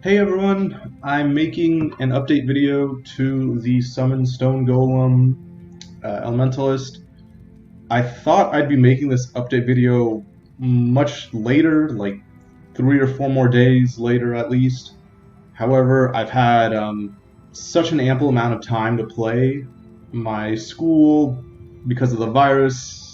Hey everyone, I'm making an update video to the Summon Stone Golem Elementalist. I thought I'd be making this update video much later, like 3 or 4 more days later at least. However, I've had such an ample amount of time to play. My school, because of the virus,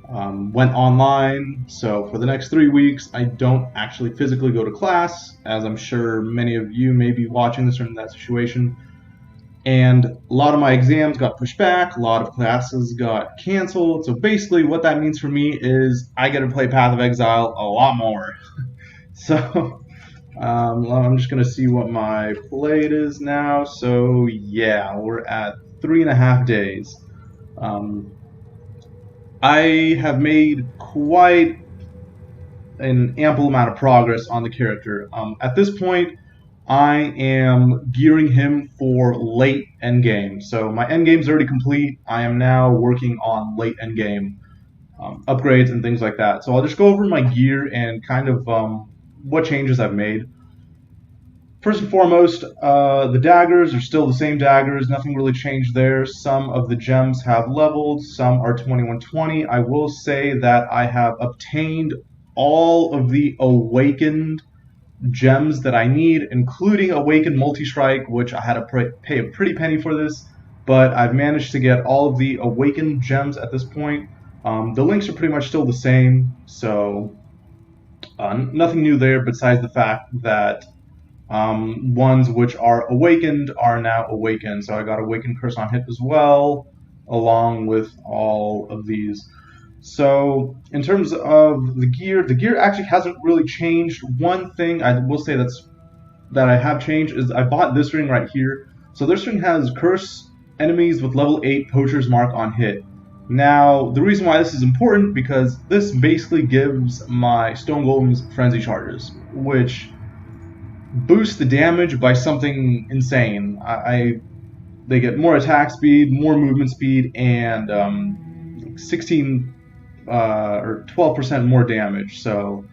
went online, so for the next 3 weeks I don't actually physically go to class, as I'm sure many of you may be watching this or in that situation. And a lot of my exams got pushed back, a lot of classes got canceled, so basically what that means for me is I get to play Path of Exile a lot more. So I'm just going to see what my play is now. So yeah, we're at 3.5 days. I have made quite an ample amount of progress on the character. At this point, I am gearing him for late endgame. So my endgame is already complete. I am now working on late endgame upgrades and things like that. So I'll just go over my gear and kind of what changes I've made. First and foremost, the daggers are still the same daggers. Nothing really changed there. Some of the gems have leveled. Some are 2120. I will say that I have obtained all of the awakened gems that I need, including awakened multi-strike, which I had to pay a pretty penny for this, but I've managed to get all of the awakened gems at this point. The links are pretty much still the same, so nothing new there besides the fact that ones which are awakened are now awakened. So I got awakened curse on hit as well, along with all of these. So in terms of the gear actually hasn't really changed. One thing I will say that I have changed is I bought this ring right here. So this ring has curse enemies with level 8 poacher's mark on hit. Now the reason why this is important because this basically gives my Stone Golems frenzy charges, which boost the damage by something insane. They get more attack speed, more movement speed, and 16 or 12% more damage. So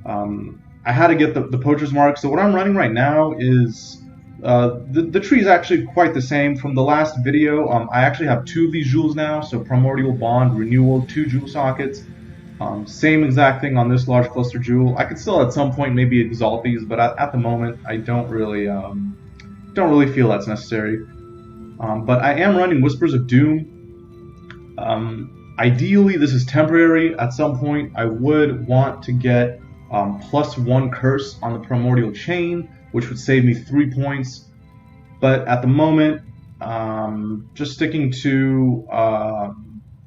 I had to get the poacher's mark. So what I'm running right now is the tree is actually quite the same from the last video. I actually have 2 of these jewels now. So Primordial Bond, Renewal, 2 jewel sockets. Same exact thing on this large cluster jewel. I could still at some point maybe exalt these, but at the moment I don't really feel that's necessary. But I am running Whispers of Doom. Ideally, this is temporary. At some point, I would want to get +1 curse on the Primordial Chain, which would save me 3 points. But at the moment, just sticking to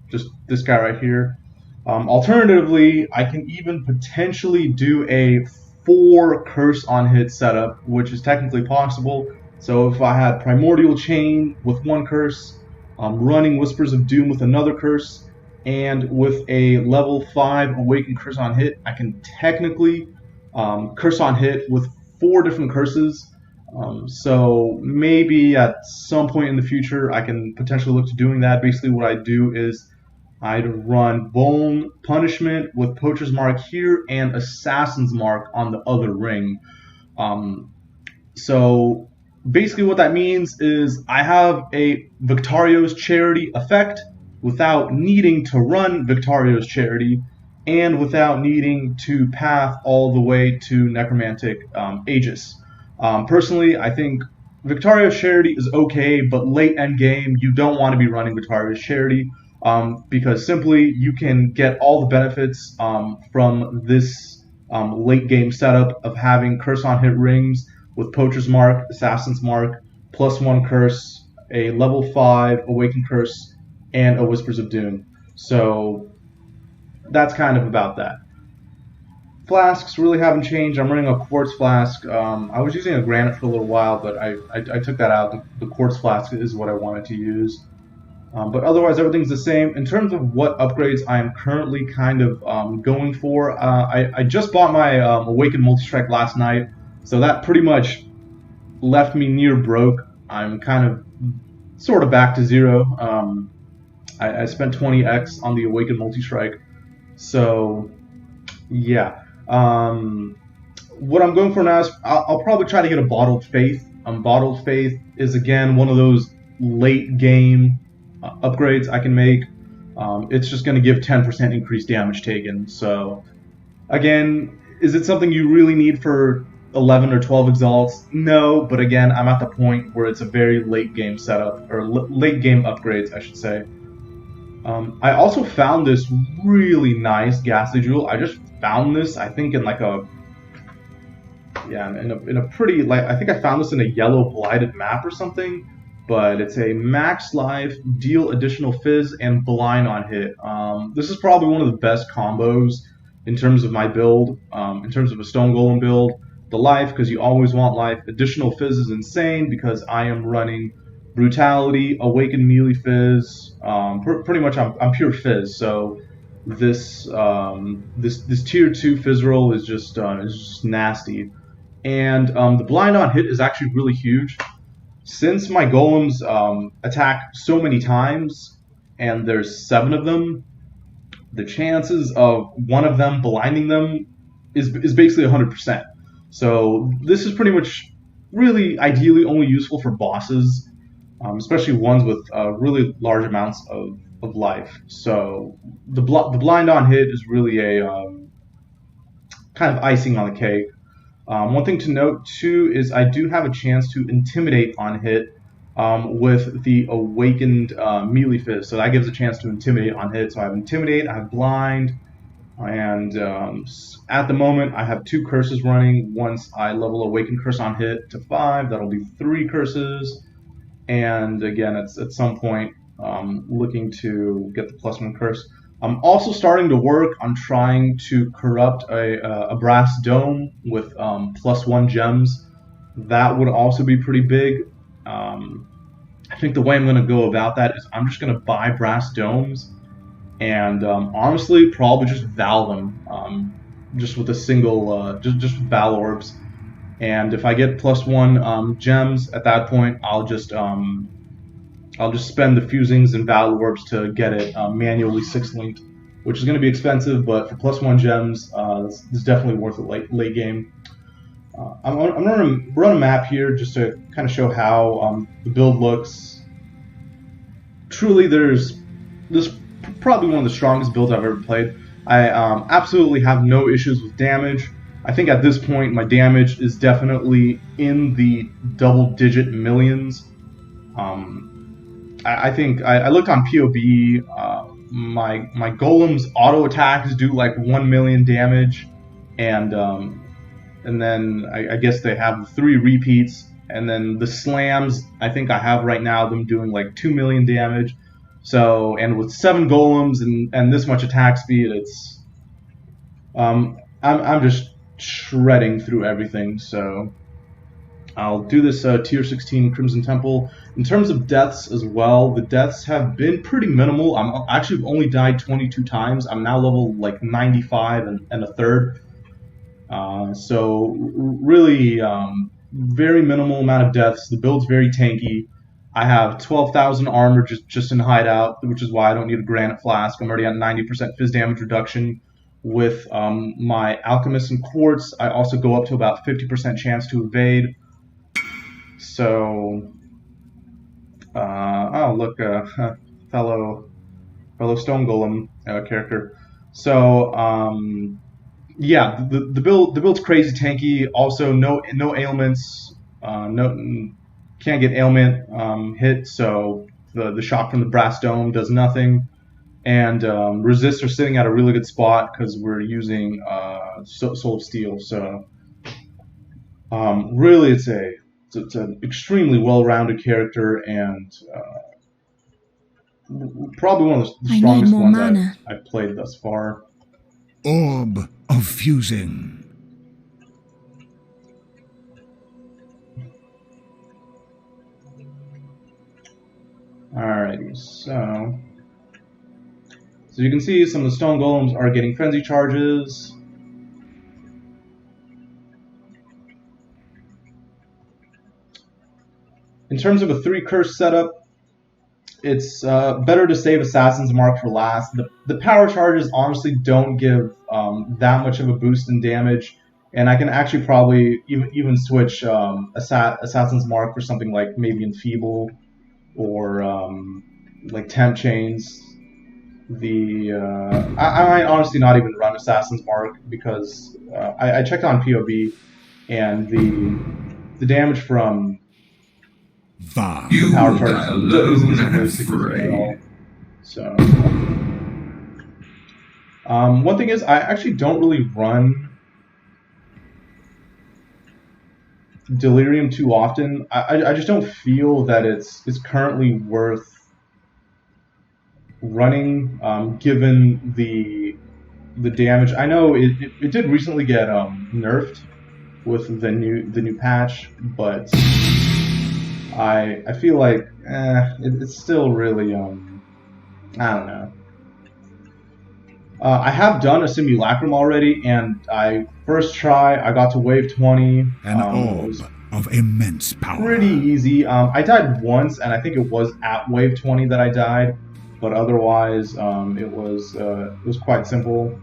just this guy right here. Alternatively, I can even potentially do a 4 curse on hit setup, which is technically possible. So if I had Primordial Chain with 1 curse, running Whispers of Doom with another curse, and with a level 5 Awakened Curse on hit, I can technically curse on hit with 4 different curses. So maybe at some point in the future I can potentially look to doing that. Basically what I do is I'd run Bone Punishment with Poacher's Mark here and Assassin's Mark on the other ring. So basically what that means is I have a Victario's Charity effect without needing to run Victario's Charity and without needing to path all the way to Necromantic Aegis. Personally, I think Victario's Charity is okay, but late end game you don't want to be running Victario's Charity. Because simply you can get all the benefits from this late game setup of having curse on hit rings with Poacher's Mark, Assassin's Mark, +1 curse, a level 5 Awakened Curse, and a Whispers of Doom. So that's kind of about that. Flasks really haven't changed. I'm running a quartz flask. I was using a granite for a little while, but I took that out. The quartz flask is what I wanted to use. But otherwise, everything's the same. In terms of what upgrades I am currently kind of going for, I just bought my Awakened Multi-Strike last night, so that pretty much left me near broke. I'm kind of sort of back to zero. I spent 20x on the Awakened Multi-Strike, so yeah. what I'm going for now is I'll probably try to get a Bottled Faith. Bottled Faith is again one of those late game upgrades I can make. It's just going to give 10% increased damage taken. So again, is it something you really need for 11 or 12 exalts? No, but again, I'm at the point where it's a very late game setup, or late game upgrades, I should say. I also found this really nice Ghastly Jewel. I just found this, I think, in like a in a pretty, like, I think I found this in a yellow blighted map or something. But it's a max life, deal additional fizz, and blind on hit. This is probably one of the best combos in terms of my build, in terms of a Stone Golem build. The life, because you always want life. Additional fizz is insane because I am running Brutality, Awakened Melee Fizz. Pretty much I'm pure fizz. So this this tier 2 fizz roll is just nasty. And the blind on hit is actually really huge. Since my golems attack so many times, and there's 7 of them, the chances of one of them blinding them is basically 100%. So this is pretty much really ideally only useful for bosses, especially ones with really large amounts of life. So the blind on hit is really a kind of icing on the cake. One thing to note too is I do have a chance to intimidate on hit with the awakened melee fizz, so that gives a chance to intimidate on hit. So I have intimidate, I have blind, and at the moment I have 2 curses running. Once I level awakened curse on hit to 5, that'll be 3 curses, and again it's at some point looking to get the +1 curse. I'm also starting to work on trying to corrupt a brass dome with +1 gems. That would also be pretty big. I think the way I'm going to go about that is I'm just going to buy brass domes and honestly probably just Val them just with a single, just with Val orbs. And if I get +1 gems at that point, I'll just spend the fusings and Val orbs to get it manually 6-linked, which is going to be expensive, but for +1 gems, this is definitely worth it late game. I'm going to run a map here just to kind of show how the build looks. Truly, this is probably one of the strongest builds I've ever played. I absolutely have no issues with damage. I think at this point my damage is definitely in the double-digit millions. I think I looked on POB. My golems auto attacks do like 1 million damage, and then I guess they have 3 repeats, and then the slams I think I have right now them doing like 2 million damage. So, and with 7 golems and this much attack speed, it's I'm just shredding through everything. So I'll do this tier 16 Crimson Temple. In terms of deaths as well, the deaths have been pretty minimal. I'm actually only died 22 times. I'm now level like 95 and a third. So really very minimal amount of deaths. The build's very tanky. I have 12,000 armor just in hideout, which is why I don't need a granite flask. I'm already at 90% fizz damage reduction. With my alchemist and quartz, I also go up to about 50% chance to evade. So, oh look, fellow Stone Golem character. So, yeah, the build's crazy tanky. Also, no ailments. Can't get ailment hit. So the shock from the brass dome does nothing. And resists are sitting at a really good spot because we're using Soul of Steel. So really, it's an extremely well-rounded character, and probably one of the strongest ones I've played thus far. Orb of Fusing. Alrighty, so you can see some of the Stone Golems are getting Frenzy charges. In terms of a 3 curse setup, it's better to save Assassin's Mark for last. The power charges honestly don't give that much of a boost in damage. and I can actually probably even switch Assassin's Mark for something like maybe Enfeeble or like Temp Chains. I might honestly not even run Assassin's Mark because I checked on POB, and the damage from the power charge isn't really significant at all. So one thing is, I actually don't really run Delirium too often. I just don't feel that it's currently worth running, given the damage. I know it did recently get nerfed with the new patch, but I feel like it's still really I don't know. I have done a simulacrum already, and first try I got to wave 20. An orb of immense power. Pretty easy. I died once, and I think it was at wave 20 that I died, but otherwise it was quite simple.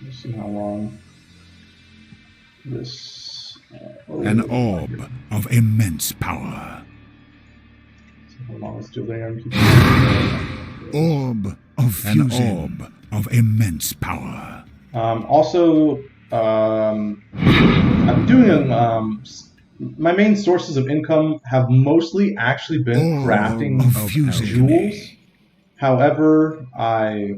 Let's see how long this. An orb of immense power. Orb of fusing. An orb of immense power. Also, I'm doing my main sources of income have mostly actually been crafting jewels. However, I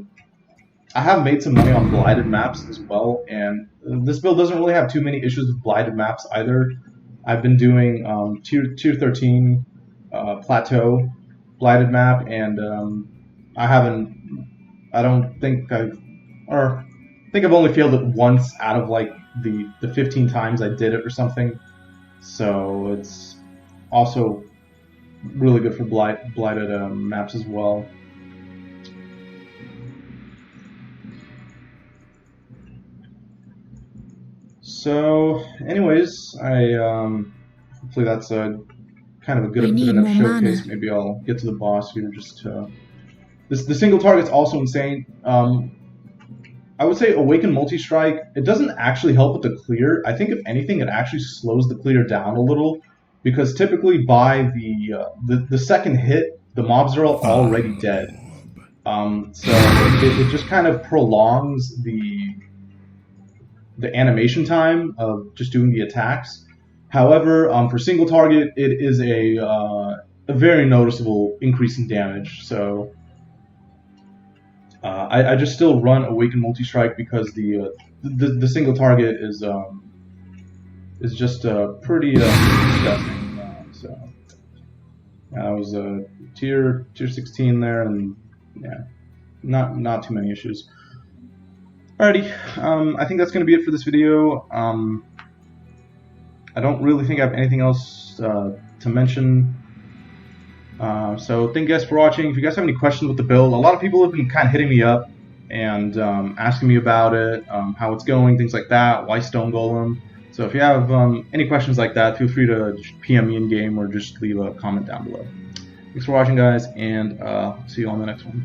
have made some money on blighted maps as well, and this build doesn't really have too many issues with blighted maps either. I've been doing tier 13 plateau blighted map, and I think I've only failed it once out of like the 15 times I did it or something. So it's also really good for blighted maps as well. So, anyways, hopefully that's a kind of a good enough showcase. Maybe I'll get to the boss here. The single target's also insane. I would say Awaken Multi-Strike, it doesn't actually help with the clear. I think if anything, it actually slows the clear down a little, because typically by the second hit, the mobs are already dead. So it just kind of prolongs the animation time of just doing the attacks. However, for single target, it is a very noticeable increase in damage. So I just still run Awaken Multi-Strike because the single target is just pretty disgusting. So I was tier 16 there, and yeah, not too many issues. Alrighty, I think that's going to be it for this video. I don't really think I have anything else to mention. So thank you guys for watching. If you guys have any questions with the build, a lot of people have been kind of hitting me up and asking me about it, how it's going, things like that, why Stone Golem. So if you have any questions like that, feel free to PM me in game or just leave a comment down below. Thanks for watching, guys, and see you on the next one.